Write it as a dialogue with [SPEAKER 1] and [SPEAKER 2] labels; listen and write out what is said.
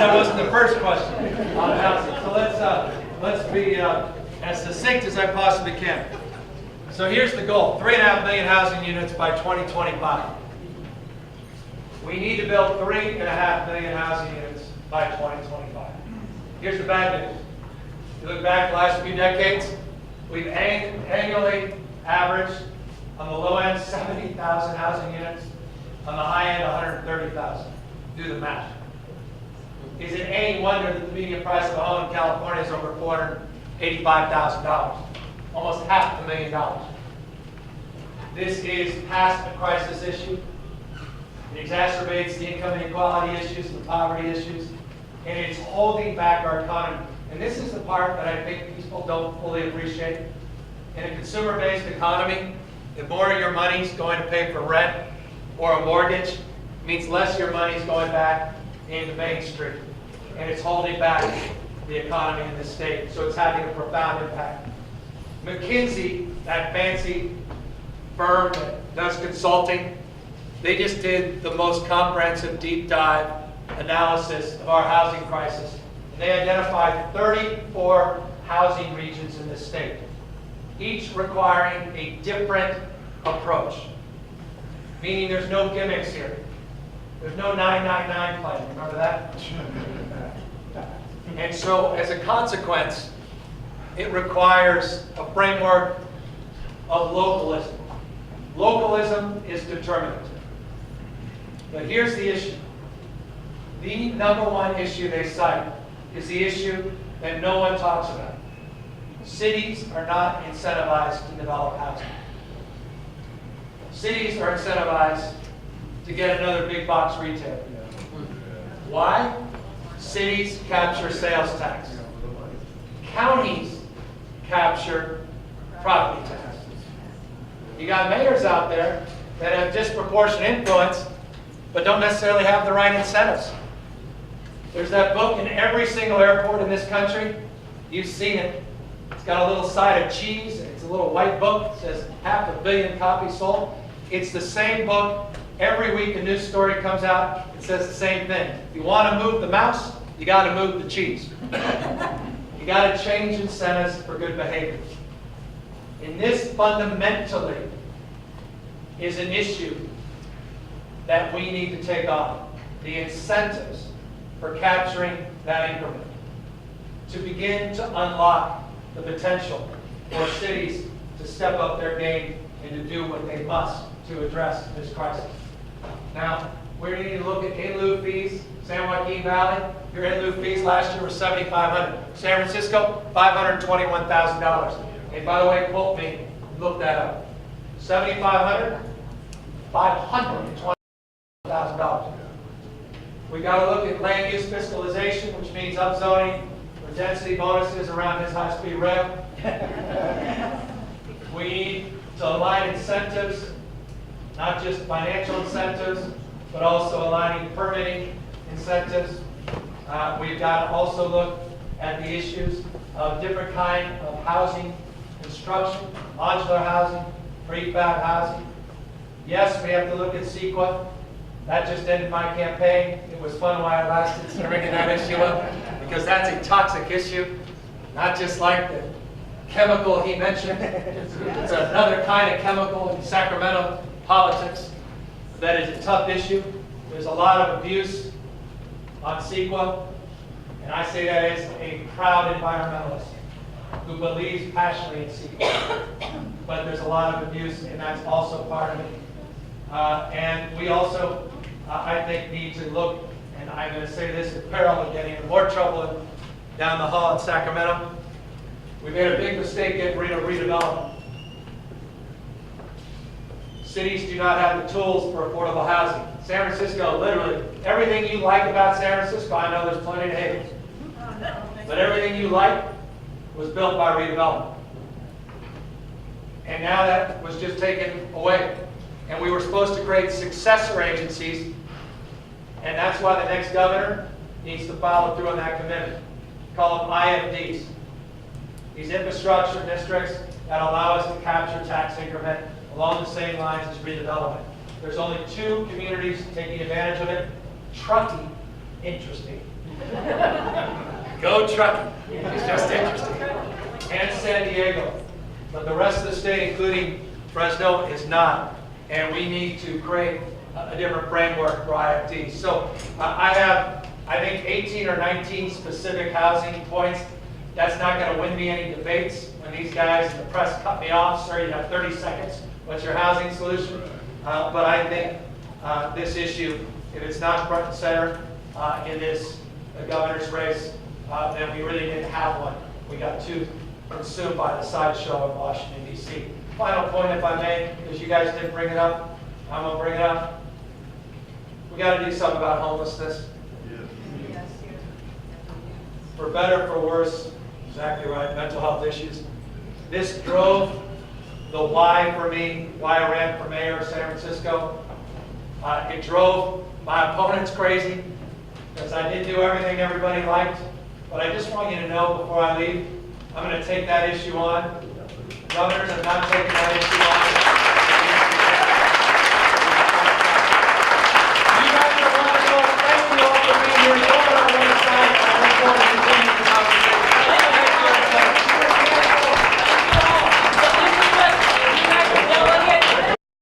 [SPEAKER 1] that wasn't the first question on housing. So let's be as succinct as I possibly can. So here's the goal: 3.5 million housing units by 2025. We need to build 3.5 million housing units by 2025. Here's the bad news. You look back the last few decades, we've annually averaged on the low end 70,000 housing units, on the high end 130,000. Do the math. Is it any wonder that the median price of a home in California is over $485,000, almost $500,000? This is past a crisis issue. It exacerbates the income inequality issues, the poverty issues, and it's holding back our economy. And this is the part that I think people don't fully appreciate. In a consumer-based economy, the more your money's going to pay for rent or a mortgage, means less your money's going back into Main Street. And it's holding back the economy in the state. So it's having a profound impact. McKinsey, that fancy firm that does consulting, they just did the most comprehensive deep dive analysis of our housing crisis. And they identified 34 housing regions in the state, each requiring a different approach. Meaning there's no gimmicks here. There's no 999 plan. Remember that? And so as a consequence, it requires a framework of localism. Localism is determinative. But here's the issue. The number one issue they cite is the issue that no one talks about. Cities are not incentivized to develop housing. Cities are incentivized to get another big box retailer. Why? Cities capture sales tax. Counties capture property tax. You got mayors out there that have disproportionate influence, but don't necessarily have the right incentives. There's that book in every single airport in this country. You've seen it. It's got a little side of cheese. It's a little white book. It says 500 million copies sold. It's the same book. Every week a news story comes out. It says the same thing. If you want to move the mouse, you got to move the cheese. You got to change incentives for good behavior. And this fundamentally is an issue that we need to take on. The incentives for capturing that increment. To begin to unlock the potential for cities to step up their game and to do what they must to address this crisis. Now, we need to look at in-lieu fees. San Joaquin Valley, your in-lieu fees last year were $7,500. San Francisco, $521,000. And by the way, quote me, look that up. $7,500, $520,000. We got to look at land use fiscalization, which means upzoning or density bonuses around this high-speed rail. We need to align incentives, not just financial incentives, but also aligning permitting incentives. We've got to also look at the issues of different kind of housing construction, modular housing, prefab housing. Yes, we have to look at CEQA. That just ended my campaign. It was fun while it lasted, so bringing that issue up, because that's a toxic issue, not just like the chemical he mentioned. It's another kind of chemical in Sacramento politics that is a tough issue. There's a lot of abuse on CEQA, and I say that as a proud environmentalist who believes passionately in CEQA. But there's a lot of abuse, and that's also part of it. And we also, I think, need to look, and I'm going to say this at peril of getting in more trouble down the hall in Sacramento. We made a big mistake getting rid of redevelopment. Cities do not have the tools for affordable housing. San Francisco, literally, everything you like about San Francisco, I know there's plenty to hate. But everything you like was built by redevelopment. And now that was just taken away. And we were supposed to create successor agencies, and that's why the next governor needs to follow through on that commitment. Call them IFDs. These infrastructure districts that allow us to capture tax increment along the same lines as redevelopment. There's only 2 communities taking advantage of it. Truckee, interesting. Go trucking. It's just interesting. And San Diego. But the rest of the state, including Fresno, is not. And we need to create a different framework for IFT. So I have, I think, 18 or 19 specific housing points. That's not going to win me any debates when these guys in the press cut me off. Sir, you have 30 seconds. What's your housing solution? But I think this issue, if it's not front and center in this governor's race, then we really didn't have one. We got too consumed by the sideshow in Washington, D.C. Final point, if I may, because you guys didn't bring it up, I'm going to bring it up. We got to do something about homelessness. For better, for worse, exactly right, mental health issues. This drove the why for me, why I ran for mayor of San Francisco. It drove my opponents crazy, because I did do everything everybody liked. But I just want you to know before I leave, I'm going to take that issue on. Governors have not taken that issue on.